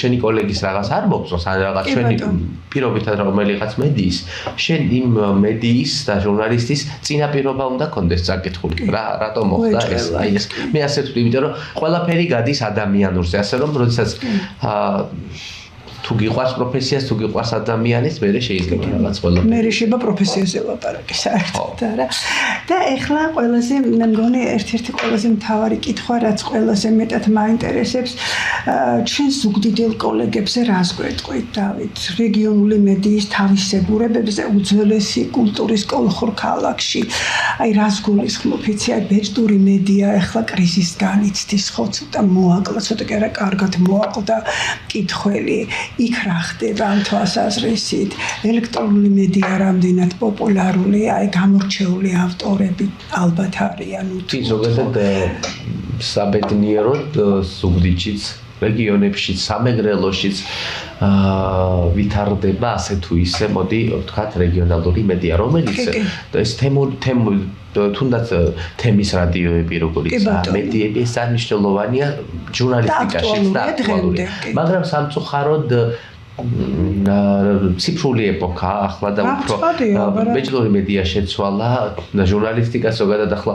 შენი კოლეგის რაღაც არ მოგწონს, ან რაღაც შენი პირობითად რომელიღაც მედიის, შენ იმ მედიის და ჟურნალისტის წინაპირობა უნდა კონდეს წაკითხული. რატომ მოხდა ეს? აი ეს მე ასე ვთვლი, იმიტომ რომ ყველაფერი გადის ადამიანურზე, ასე რომ როდესაც თუ გიყვარს პროფესიას, თუ გიყვარს ადამიანის, მე შეიძლება რაღაც ყველაფერი. მე შეიძლება პროფესიაზე ლაპარაკი საერთოდ არა. და ეხლა ყველაზე მე მგონი ერთ-ერთი ყველაზე მთავარი კითხვა, რაც ყველაზე მეტად მაინტერესებს, ჩვენ ზუგდიდელ კოლეგებზე რას გვეტყვით, დავით? რეგიონული მედიის თავისებურებებზე უძველესი კულტურის კოლხურ ქალაქში. აი რას გულისხმობ? იცი, აი ბეჭდური მედია ეხლა კრიზისს განიცდის, ხო, ცოტა მოაკლა, ცოტა კი არა, კარგად მოაკლდა კითხველი. იქ რა ხდება ამ თვალსაზრისით? ელექტრონული მედია რამდენად პოპულარულია, აი გამორჩეული ავტორები ალბათ არიან თუ ზოგადად საბედნიეროდ ზუგდიდშიც, რეგიონებშიც, სამეგრელოშიც ვითარდება ასე თუ ისე, მოდი ვთქვათ, რეგიონალური მედია, რომელიც ეს თუნდაც თემის რადიოები როგორიც მედიები ეს მნიშვნელოვანია ჟურნალისტიკაშიც და აქტუალურია. მაგრამ სამწუხაროდ ციფრული ეპოქა ახლა და უფრო ბეჭდური მედია შეცვალა და ჟურნალისტიკა ზოგადად ახლა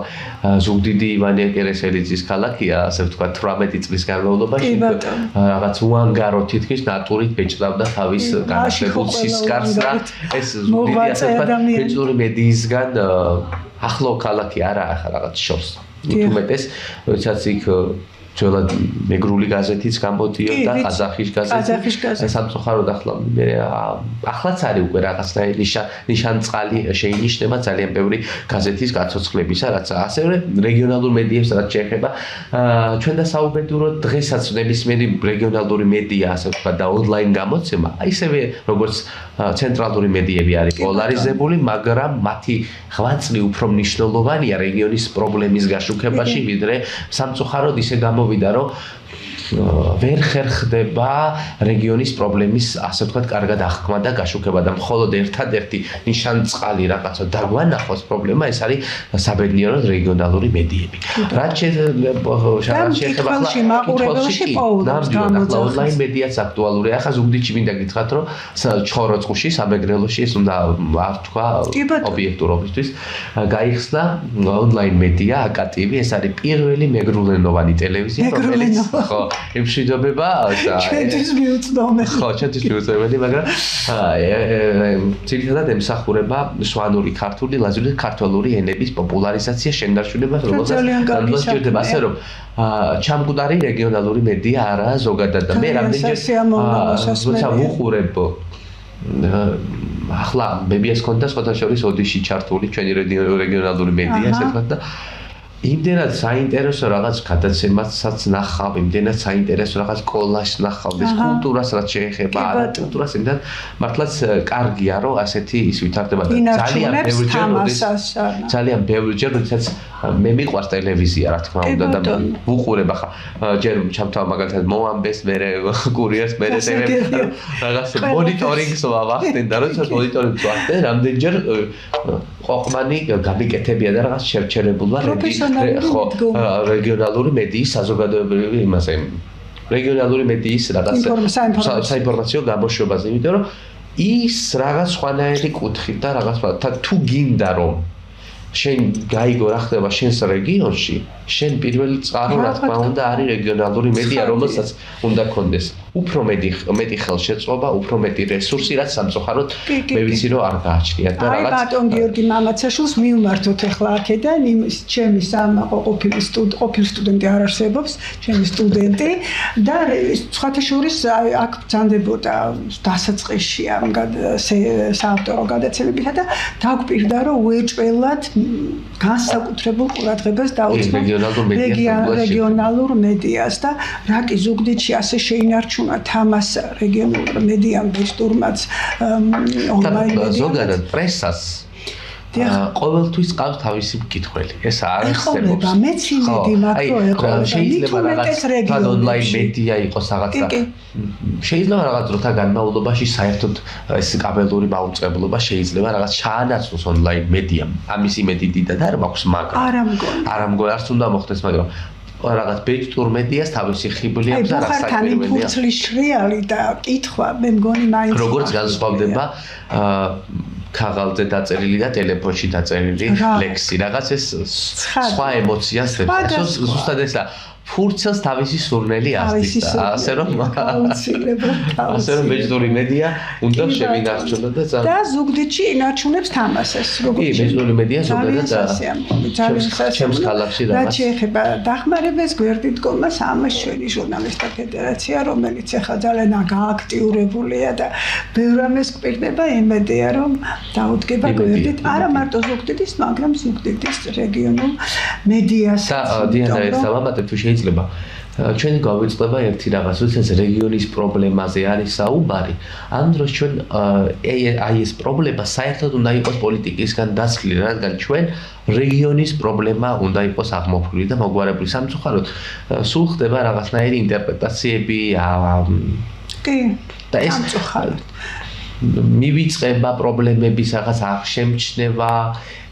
ზუგდიდი ივანე კერესელიძის ქალაქია, ასე ვთქვათ 18 წლის განმავლობაში რაღაც უანგარო თითქმის ნატურით ბეჭდავდა თავის განაშლებულ სისკარს და ეს ზუგდიდი ასე ვთქვათ ბეჭდური მედიისგან ახლო ქალაქი არა ახლა რაღაც შორს უმეტეს როდესაც იქ ძველად მეგრული გაზეთიც გამოდიოდა ყაზახის გაზეთი სამწუხაროდ ახლაც არის უკვე რაღაცნაირი ნიშანწყალი შეინიშნება ძალიან ბევრი გაზეთის გაცოცხლებისა რაც ასევე რეგიონალურ მედიებს რაც შეეხება ჩვენ და საუბედუროთ დღესაც ნებისმიერი რეგიონალური მედია ასე ვთქვათ და ონლაინ გამოცემა ისევე როგორც ცენტრალური მედიები არის პოლარიზებული მაგრამ მათი ღვაწლი უფრო მნიშვნელოვანია რეგიონის პრობლემის გაშუქებაში ვიდრე სამწუხაროდ ისე გამოვიდა რომ ვერ ხერხდება რეგიონის პრობლემის ასე ვთქვათ კარგად აღქმა და გაშუქება და მხოლოდ ერთადერთი ნიშანწყალი რაღაცა დაგვანახოს პრობლემა ეს არის საბედნიეროდ რეგიონალური მედიები. რაც შეეხება მაყურებელში პაუზას გამოძახვა ონლაინ მედიაც აქტუალურია. ახლა ზუგდიდში მინდა გითხრათ რომ ჩხოროწყუში სამეგრელოში ეს უნდა არ თქვა ობიექტურობისთვის გაიხსნა ონლაინ მედია აკატივი ეს არის პირველი მეგრულენოვანი ტელევიზია რომელიც ხო იმშვიდობება და ჩვენთვის მიუწვდომელი. ხო, ჩვენთვის მიუწვდომელი, მაგრამ ძირითადად ემსახურება სვანური, ქართული, ლაზური, ქართველური ენების პოპულარიზაცია, შენარჩუნება, რომელსაც განსჭირდება ასე რომ ჩამკვდარი რეგიონალური მედია არაა ზოგადად და მე რამდენჯერ როცა ვუყურებ ახლა მებიას კონდა სხვადასხვა ოდიში ჩართული ჩვენი რეგიონალური მედია ასე ვთქვათ და იმდენად საინტერესო რაღაც გადაცემასაც ნახავ, იმდენად საინტერესო რაღაც კოლაჟს ნახავ, ეს კულტურას რაც შეეხება, კულტურას იმდან მართლაც კარგია, რომ ასეთი ის ვითარდება და ძალიან ბევრჯერ როდესაც მე მიყვარს ტელევიზია, რა თქმა უნდა და ვუყურებ ახლა ჯერ ჩამთავ მაგალითად მოამბეს, მე კურიერს, მე რაღაც მონიტორინგს ვახდენ და როდესაც მონიტორინგს ვახდენ, რამდენჯერ ყოყმანი გამიკეთებია და რაღაც შერჩერებულ ვარ რეგიონალური მედიის საზოგადოებრივი იმასე რეგიონალური მედიის რაღაც საინფორმაციო გამოშვებაზე, იმიტომ რომ ის რაღაც სხვანაირი კუთხით და რაღაც თუ გინდა რომ შენ გაიგო რა ხდება შენს რეგიონში, შენ პირველი წყარო რა თქმა უნდა არის რეგიონალური მედია, რომელსაც უნდა კონდეს უფრო მეტი ხელშეწყობა, უფრო მეტი რესურსი, რაც სამწუხაროდ მე ვიცი რომ არ გააჩნიათ და რაღაც. აი ბატონ გიორგი მამაცაშვილს მივმართოთ ახლა აქედან იმ ჩემი ყოფილი სტუდენტი არ არსებობს, ჩემი სტუდენტი და სხვათა შორის აქ ბრძანდებოდა დასაწყისში ამ საავტორო გადაცემებითა და დაგვპირდა რომ უეჭველად განსაკუთრებულ ყურადღებას დაუწყო რეგიონალურ მედიას და რა კი ზუგდიდში ასე შეინარჩუნა თამას რეგიონულ მედიამ ბეჭდურმაც ონლაინ მედია ზოგადად პრესას ყოველთვის ყავს თავისი მკითხველი. ეს არ არსებობს. მეც იმედი მაქვს რომ შეიძლება რაღაც ონლაინ მედია იყოს რაღაცა. შეიძლება რაღაც დროთა განმავლობაში საერთოდ ეს კაბელური მაუწყებლობა შეიძლება რაღაც ჩაანაცვლოს ონლაინ მედიამ. ამის იმედი დიდად არ მაქვს, მაგრამ არ მგონი არც უნდა მოხდეს, მაგრამ რაღაც ბეჭდურ მედიას თავისი ხიბლი აქვს და რაღაც საქმე მედია. ფურცლის შრიალი და კითხვა მე მგონი მაინც როგორც განსხვავდება ქაღალდზე დაწერილი და ტელეფონში დაწერილი ლექსი, რაღაც ეს სხვა ემოციას ეხება. ზუსტად ესა ფურცელს თავისი სურნელი ასდის და ასე რომ ბეჭდური მედია უნდა შევინარჩუნოთ და ზუგდიდში ინარჩუნებს თამასეს როგორც ბეჭდური მედია ზოგადად ჩემს ქალაქში რაც შეეხება დახმარებას გვერდითკომას ამას ჩვენი ჟურნალისტთა ფედერაცია რომელიც ახლა ძალიან გააქტიურებულია და ბევრ ამას გვპირდება იმედია რომ დაუდგება გვერდით არა მარტო ზუგდიდის მაგრამ ზუგდიდის რეგიონულ მედიას და დიანა ეს დავამატებ თუ შეიძლება ჩვენ გავიწყდება ერთი რაღაც, როდესაც რეგიონის პრობლემაზე არის საუბარი, ამ დროს ჩვენ აი ეს პრობლემა საერთოდ უნდა იყოს პოლიტიკისგან დასხლილი, რადგან ჩვენ რეგიონის პრობლემა უნდა იყოს აღმოფხვრილი და მოგვარებული. სამწუხაროდ სულ ხდება რაღაცნაირი ინტერპრეტაციები კი და ეს სამწუხაროდ მივიწყება პრობლემების რაღაც აღშემჩნევა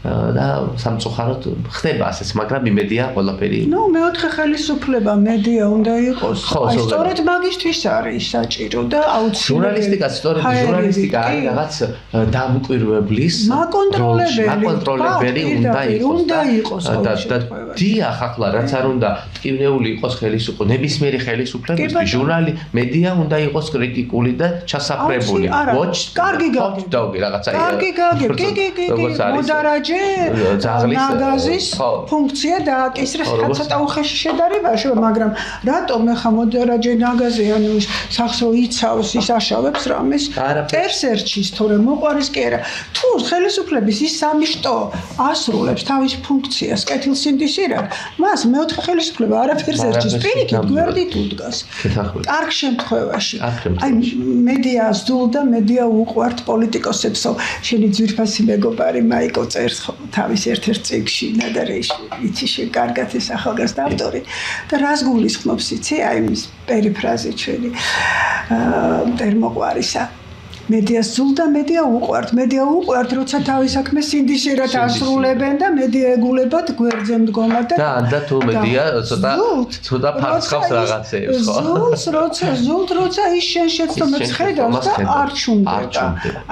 და სამწუხაროდ ხდება ასეც, მაგრამ იმედია ყველაფერი. მეოთხე ხელისუფლება მედია უნდა იყოს. აი სწორედ მაგისთვის არის საჭირო და აუცილებელი. ჟურნალისტიკა არის რაღაც დამკვირვებლის მაკონტროლებელი უნდა იყოს და დიახ, ახლა რაც არ უნდა ტკივნეული იყოს ხელისუფლება, ნებისმიერი ხელისუფლებისთვის ჟურნალი მედია უნდა იყოს კრიტიკული და ჩასაფრებული. კარგი რაღაცა. კი, მოდარაჯე ნაგაზის ფუნქცია დააკისრეს ცოტა უხეში შედარებაში, მაგრამ რატომ ახლა მოდარაჯე ნაგაზი ანუ სახსო იცავს ის აშავებს რამეს წერს ერჩის თორე მოყარის კი არა თუ ხელისუფლების ის სამი შტო ასრულებს თავის ფუნქციას კეთილსინდისირად მას მეოთხე ხელისუფლება არაფერს ერჩის პირიქით გვერდით უდგას კარგ შემთხვევაში აი მედია ზულ და მედია უყვართ პოლიტიკოსებსო შენი ძვირფასი მეგობარი მაიკო წერს თავის ერთ-ერთ წიგნში ნადარეში იცი შენ კარგად ეს ახალგაზრდა ავტორი და რას გულისხმობს იცი აი მის პერიფრაზი ჩვენი მტერმოყვარისა მედია ზულ და მედია უყვართ როცა თავის საქმეს სინდისიერად ასრულებენ და მედია ეგულებათ გვერდზე მდგომად და თუ მედია ცოტა ფარცხავს რაღაცეებს ზულთ როცა ის შენ შეცდომებს ხედავს და არ ჩუნდება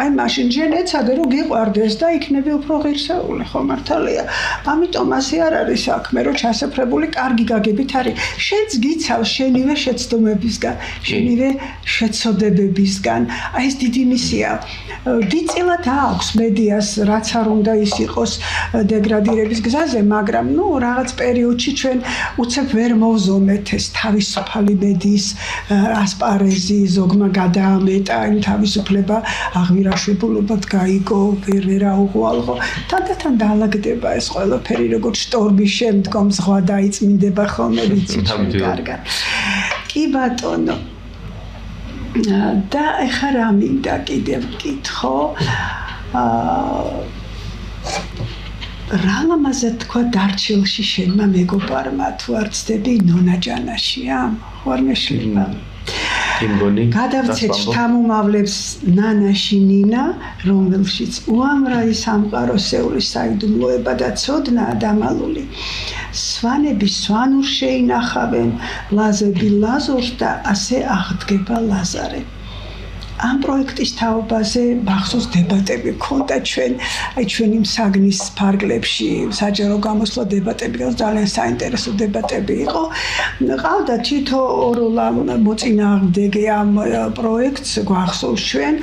აი მაშინ შენ ეცადე რომ გიყვარდეს და იქნები უფრო ღირსეული ხო მართალია ამიტომ ასე არ არის საქმე რომ ჩასაფრებული კარგი გაგებით არის შენც გიცავს შენივე შეცდომებისგან შენივე შეცოდებებისგან აი ეს დიდი მისია დიდწილად აქვს მედიას რაც არ უნდა ის იყოს დეგრადირების გზაზე მაგრამ რაღაც პერიოდში ჩვენ უცებ ვერ მოვზომეთ ეს თავისუფალი მედიის ასპარეზი ზოგმა გადაამეტა იმ თავისუფლება აღვირაშვებულობად გაიგო ვერ აუღვალყო თანდათან დაალაგდება ეს ყველაფერი როგორც შტორმის შემდგომ ზღვა დაიწმინდება ხოლმე ვიცი ჩვენ კარგად კი ბატონო და ეხა რა მინდა კიდევ ვკითხო რა ლამაზად თქვა დარჩილში შენმა მეგობარმა თუ არ ცდები ნონა ჯანაშია ხوار მეშლება გადავცეთ შთამომავლებს ნანაში ნინა რომელშიც უამრავი სამყაროსეული საიდუმლოება და ცოდნაა დამალული სვანები სვანურ შეინახავენ ლაზები ლაზურს და ასე აღდგება ლაზარე ამ პროექტის თაობაზე მახსოვს დებატები ქონდა ჩვენი საგნის ფარგლებში საჯარო გამოსვლა დებატები ძალიან საინტერესო დებატები იყო ყავდა თითო ოროლა მოწინააღმდეგე ამ პროექტს გვახსოვს ჩვენ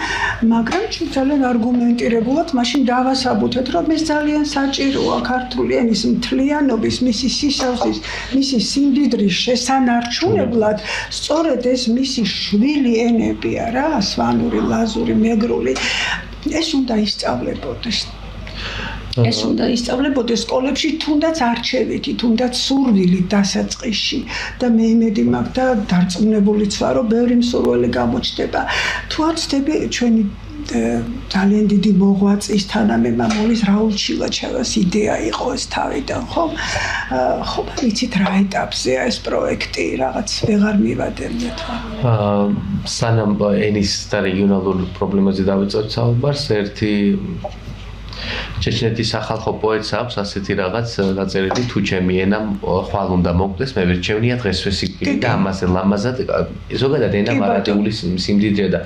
მაგრამ ჩვენ ძალიან არგუმენტირებულად მაშინ დავასაბუთეთ რომ ეს ძალიან საჭიროა ქართული ენის მთლიანობის მისი სისავსის მისი სიმდიდრის შესანარჩუნებლად სწორედ ეს მისი შვილი ენებია რა სვანური ლაზური მეგრული ეს უნდა ისწავლებოდეს ეს უნდა ისწავლებოდეს სკოლებში თუნდაც არჩევითი თუნდაც სურვილით დასაწყისში და მე იმედი მაქვს და დარწმუნებულიც ვარ რომ ბევრი მსურველი გამოჩნდება თუ არ ვცდები ჩვენი ძალიან დიდი მოღვაწის თანამემამულის რაულ ჩილაჩევას იდეა იყო ეს თავიდან ხომ ვიცით რა ეტაპზეა ეს პროექტი რაღაც ვეღარ მივადებთ სანამ ენის და რეგიონალურ პრობლემაზე დავიწყოთ საუბარს ერთი ჩეჩნეთის სახალხო პოეტს აქვს ასეთი რაღაც დაწერილი თუ ჩემი ენა ხვალ უნდა მოგდეს მე ვერჩევნია დღესვე სიკვდილი და ამაზე ლამაზად ზოგადად ენა მარადიული სიმდიდრეა და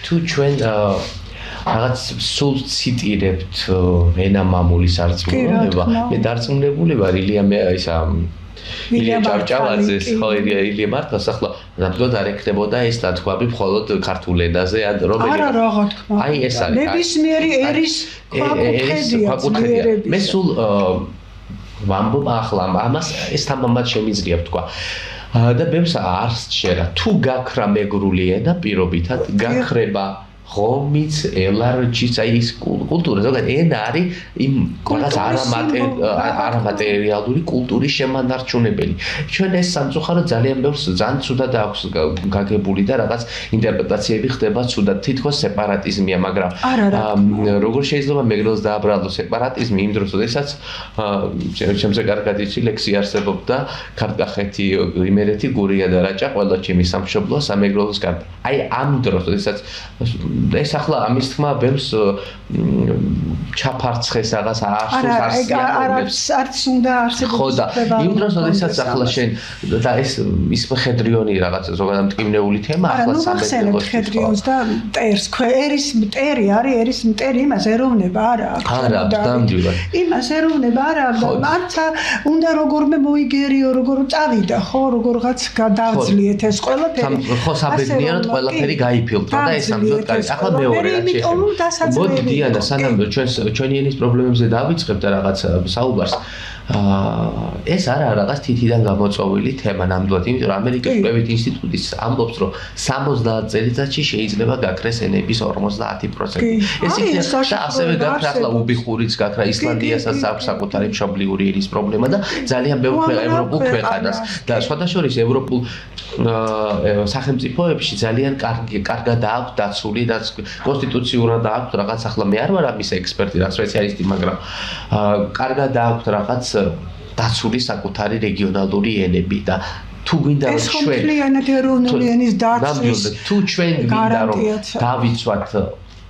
თუ ჩვენ რაღაც სულ ციტირებთ ენა მამულის არწმუნება მე დარწმუნებული ვარ ილია ჭავჭავაძეს ხო ილია მართლაც ახლა ნამდვილად არ ეკნებოდა ეს ნათქვამი მხოლოდ ქართულ ენაზე ან რომელი არა რა თქმა აი ეს არის ნებისმიერი ერის ქვაკუთხედია მე სულ ვამბობ ახლა ამას ეს თამამად შემიძლია ვთქვა და ბევრს არ შეერა თუ გაქრა მეგრული ენა პირობითად გაქრება ღომიც ელარჯიც აი ის კულტურა ზოგადად ენა არის იმ რაღაც არამატერიალური კულტურის შემანარჩუნებელი ჩვენ ეს სამწუხაროდ ძალიან ბევრს ძალიან ცუდად აქვს გაგებული და რაღაც ინტერპრეტაციები ხდება ცუდად თითქოს სეპარატიზმია მაგრამ როგორ შეიძლება მეგრელს დააბრალოს სეპარატიზმი იმ დროს როდესაც ჩემზე კარგად იცი ლექსი არსებობდა ქართკახეთი იმერეთი გურია და რაჭა ყველა ჩემი სამშობლო სამეგრელოს გარდა აი ამ დროს როდესაც ეს ახლა ამის თქმა ბევრს ჩაფარცხეს რაღაც არც უნდა არსებობს იმ დროს როდესაც ახლა შენ და ეს მხედრიონი რაღაც ზოგადად მტკივნეული თემა ახლა სამეგრელოს მხედრიონს და მტერს ერის მტერი არის ერის მტერი იმას ეროვნება არა იმას ეროვნება არა არც უნდა როგორმე მოიგერიო როგორ წავიდა ხო როგორღაც გადავძლიეთ ეს ყველაფერი ხო საბედნიეროდ ყველაფერი გაიფილტრა და ეს ამბობ ახლა მეორე მოდი დიანა სანამ ჩვენი ენის პრობლემებზე დავიწყებთ და რაღაც საუბარს ეს არა რაღაც თითიდან გამოწვეული თემა ნამდვილად იმიტომ რომ ამერიკის კვლევით ინსტიტუტის ამბობს რომ 70 წელიწადში შეიძლება გაქრეს ენების 50% ეს იქნება და ასევე გაქრა ახლა უბიხურიც გაქრა ისლანდიასაც აქვს საკუთარი მშობლიური ენის პრობლემა და ძალიან ბევრ ევროპულ ქვეყანას და სხვადასხვა ევროპულ სახელმწიფოებში ძალიან კარგად აქვს დაცული და კონსტიტუციურად აქვს რაღაც ახლა მე არ ვარ ამის ექსპერტი რა სპეციალისტი მაგრამ კარგად აქვს რაღაც დაცული საკუთარი რეგიონალური ენები და თუ გვინდა რომ ჩვენ ეროვნული ენის დაცვის თუ ჩვენ გვინდა რომ დავიცვათ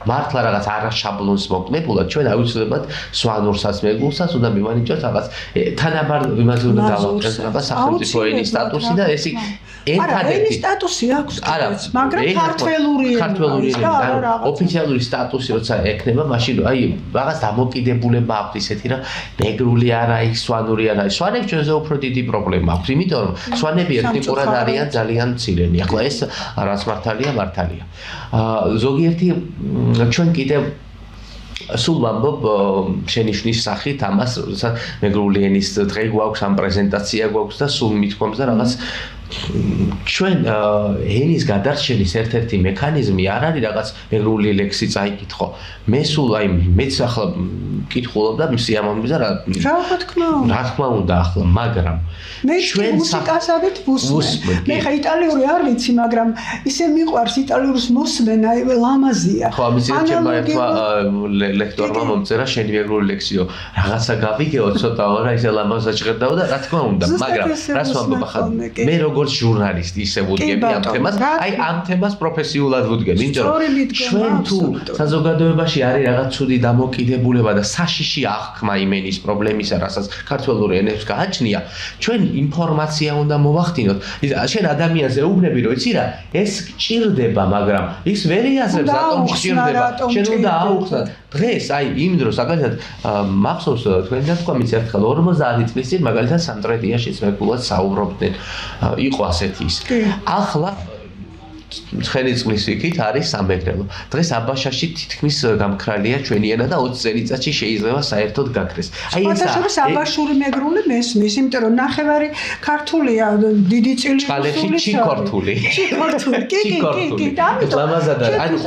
მართლა რაღაც არაშაბლონს მოკლებულად ჩვენ აუცილებლად სვანურსაც მეგულსაც უნდა მივანიჭოთ რაღაც თანაბარ იმაზე უნდა დავაყენოთ რაღაც სახელმწიფო ენის სტატუსი და ეს ენის სტატუსი აქვს მაგრამ ქართველური ოფიციალური სტატუსი როცა ექნება მაშინ აი რაღაც დამოკიდებულება აქვს ისეთი რა მეგრული არა ის სვანური არა ის სვანებს ჩვენზე უფრო დიდი პრობლემა აქვს იმიტომ რომ სვანები ეთნიკურად არიან ძალიან მცირენი ახლა ეს რაც მართალია ზოგიერთი ჩვენ კიდევ სულ ვამბობ შენიშვნის სახით ამას როდესაც მეგრული ენის დღე გვაქვს ამ პრეზენტაცია გვაქვს და სულ მithkomს და რაღაც ჩვენ ენის გადარჩენის ერთ-ერთი მექანიზმი არ არის რაღაც მეგრული ლექსი წაიკითხო მე სულ აი მეც ახლა მკითხულობ და სიამოვნებდა რა თქმა უნდა ახლა მაგრამ მე მუსიკასავით ვუსმენ მე ხა იტალიური არ ვიცი მაგრამ ისე მიყვარს იტალიურს მოსმენა ლამაზია ხო ამის ჩემმა ერთმა ლექტორმა მომწერა შენი მეგრული ლექსიო რაღაცა გავიგეო ცოტა რა ისე ლამაზად ჟღერდაო და რა თქმა უნდა მაგრამ რას ვამბობ ახლა მე როგორც ჟურნალისტი ისე ვუდგები ამ თემას აი ამ თემას პროფესიულად ვუდგები იმიტომ რომ ჩვენ თუ საზოგადოებაში არის რაღაც ცუდი დამოკიდებულება და საშიში აღქმა იმენის პრობლემისა, რასაც ქართველური ენებს გააჩნია, ჩვენ ინფორმაცია უნდა მოვახდინოთ. შენ ადამიანს ეუბნები, რომ იცი რა, ეს გჭირდება, მაგრამ ის ვერ იაზრებს, რატომ გჭირდება. შენ უნდა აუხსნათ. დღეს აი იმ დროს მაგალითად მახსოვს თქვენი ნათქვამის ერთხელ 50 წლის წინ მაგალითად სამტრედიაში მეგულად საუბრობდნენ, იყო ასეთი ის. ახლა ცხენისწყლის იქით არის სამეგრელო. დღეს აბაშაში თითქმის გამქრალია ჩვენი ენა და 20 წელიწადში შეიძლება საერთოდ გაქრეს. აი ეს აბაშური მეგრული მესმის, იმიტომ რომ ნახევარი ქართულია, დიდი წილი ჩხალებში ჩიქორთული. კი, ლამაზად არის.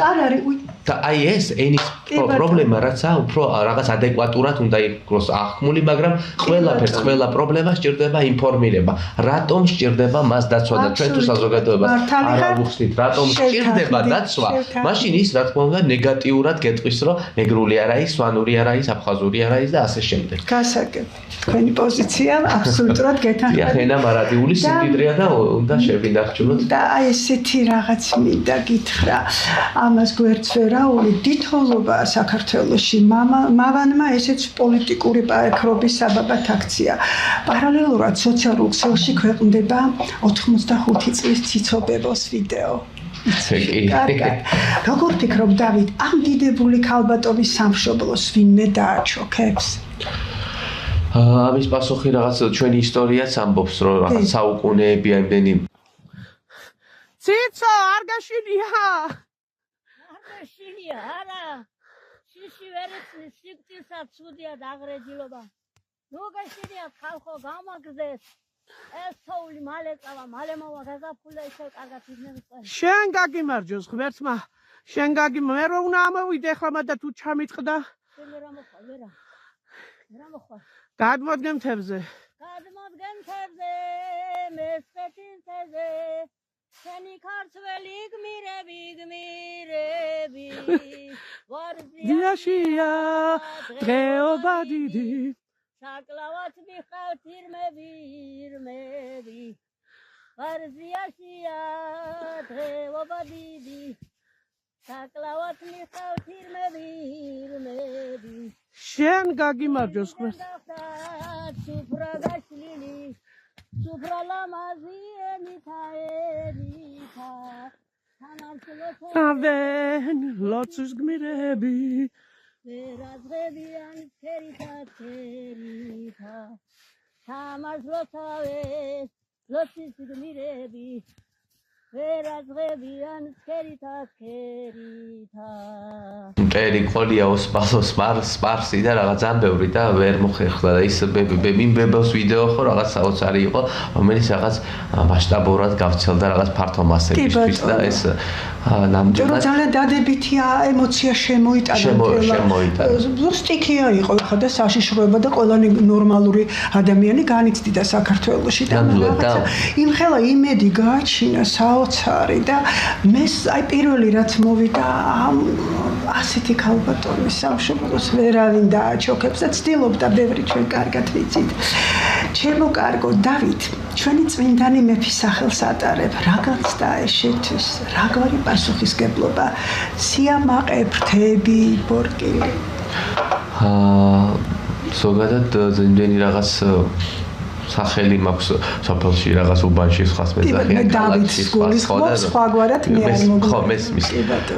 და აი ეს ენის პრობლემა რაცა უფრო რაღაც ადეკვატურად უნდა იყოს აღქმული, მაგრამ ყველა პრობლემას სჭირდება ინფორმირება. რატომ სჭირდება მას დაცვა და ჩვენ თუ საზოგადოებას არ ვუხსნით, რატომ სჭირდება დაცვა, მაშინ ის რა თქმა უნდა ნეგატიურად გეტყვის, რომ ნეგრული არ არის, სვანური არ არის, აფხაზური არ არის და ასე შემდეგ. გასაგებ. თქვენი პოზიცია აბსოლუტურად გეთანხმება. ენა მარადიული სიმდიდრეა და უნდა შევინახჭულოთ. და აი ესეთი რაღაც მინდა გითხრა. ამას გვერდს ვერაული დიდხოლობა საქართველოში მავანმა ესეც პოლიტიკური პაექრობის საბაბად აქცია. პარალელურად სოციალურ ქსელში ქვეყნდება 85 წლის ციცობებოს ვიდეო. როგორ ფიქრობ დავით, ამ დიდებული ქალბატონის სამშობლოს ვინმე დააჩოქებს? ამის პასუხი რაღაც ჩვენი ისტორიაც ამბობს, რომ რაღაც საუკუნეები ამდენი ციცო არ გაშინია. შილია არა შიში ვერეცნის სიკტისა ცუდია დაღრეჯილობა ნუ გაშილია ხალხო გამაგზეს ეს თოვლი მალე წავა მალე მოვა გაზაფხულა ისე კარგად იქნება შენ გაგიმარჯოს ღმერთმა შენ მე რო უნდა ამოვიდე ხლა და თუ ჩამიტყდა შენ რა მოხვალ გადმოდგენ თებზე მესპეთინთეზე შენი ქართველი გმირები დიაშია დღეობა დიდი საკლავად მიხავთ ირმები ვარზიაშია დღეობა დიდი საკლავად მიხავთ ირმები შენ გაგიმარჯოს სუფრა გაშლილი სუფრა ლამაზიენითა თავენ ლოცვის გმირები ვერაზღებიან თერითა თამაშ ლოცავეს ლოცვის გმირები ვერაზღებიან თერითა მტერი ყოლია ოსპალოს სპარსი და რაღაც ამბევრი და ვერ მოხერხდა და ის ბებოს ვიდეო ხო რაღაც საოცარი იყო, რომელიც რაღაც მასშტაბურად გავრცელდა რაღაც ფართო მასებისთვის და ეს ნამდვილად ძალიან დადებითი ემოცია შემოიტანა. სტიქია იყო ხა და საშიშროება და ყველანი ნორმალური ადამიანი განიცდიდა საქართველოში და იმხელა იმედი გააჩინა საოცარი და მე აი პირველი რაც მოვიდა ასეთი ქალბატონის სამშობლოს ვერავინ დააჩოქებს და ცდილობდა ბევრი ჩვენ კარგად ვიცით. ჩემო კარგო დავით, ჩვენი წმინდანი მეფის სახელს ატარებ, რა გაცდა ეს შეთვის, რა გვარი პასუხისგებლობა, სიამაყე, ფრთები, ბორკილი. ზოგადად იმდენი რაღაც სახელი მაქვს სოფელში რაღაც უბანში სხვას მეძახიან გალაქსის სხვაგვარად მე არ მესმის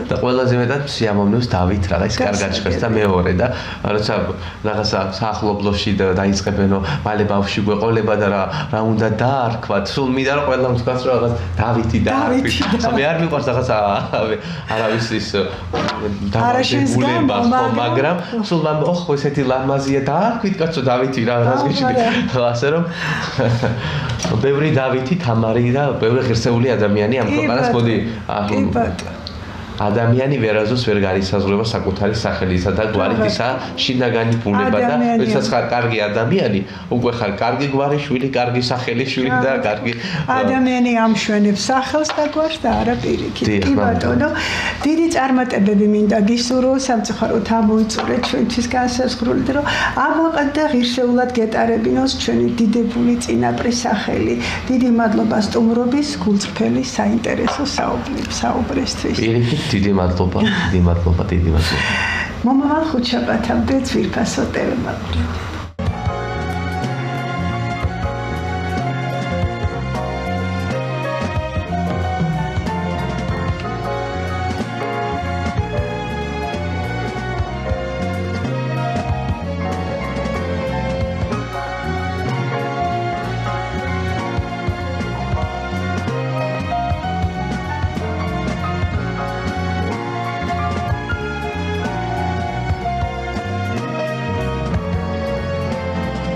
და ყველაზე მეტად სიამოვნებს დავით რაღაც კარგად ჟღერს და მეორე და როცა რაღაცა საახლობლოში დაიწყებენო მალე ბავშვი გვეყოლება და რა უნდა დაარქვათ სულ მინდა რომ ყველამ თქვას რომ რაღაც დავითი დაარქვით მე არ მიყვარს რაღაცა არავის ის დაავადებულება ხო მაგრამ სულ ხო ესეთი ლამაზია დაარქვით კაცო დავითი რაღაც გიჩნდა ასე რომ ბევრი დავითი თამარი და ბევრი ღირსეული ადამიანი ამ ქვეყანას მოდი ადამიანი ვერაზოს ვერ განისაზღვრება საკუთარი სახელისა და გვარით ისა შინაგანი ბუნება და ვისაც ხარ კარგი ადამიანი უკვე ხარ კარგი გვარი შვილი კარგი სახელი შვილი და კარგი ადამიანი ამშვენებს სახელს და გვარს და არა პირიქით კი ბატონო დიდი წარმატებები მინდა გისურვო სამწუხაროდ ამოიწურეთ ჩვენთვის განსაზღვრული რომ ამაყად და ღირსეულად გეტარებინოს ჩვენი დიდებული წინაპრის სახელი დიდი მადლობა სტუმრობის გულწრფელი საინტერესო საუბრისთვის დიდი მადლობა. მომავალ ხუთშაბათამდე ძვირფასო ტელემაყურებელი.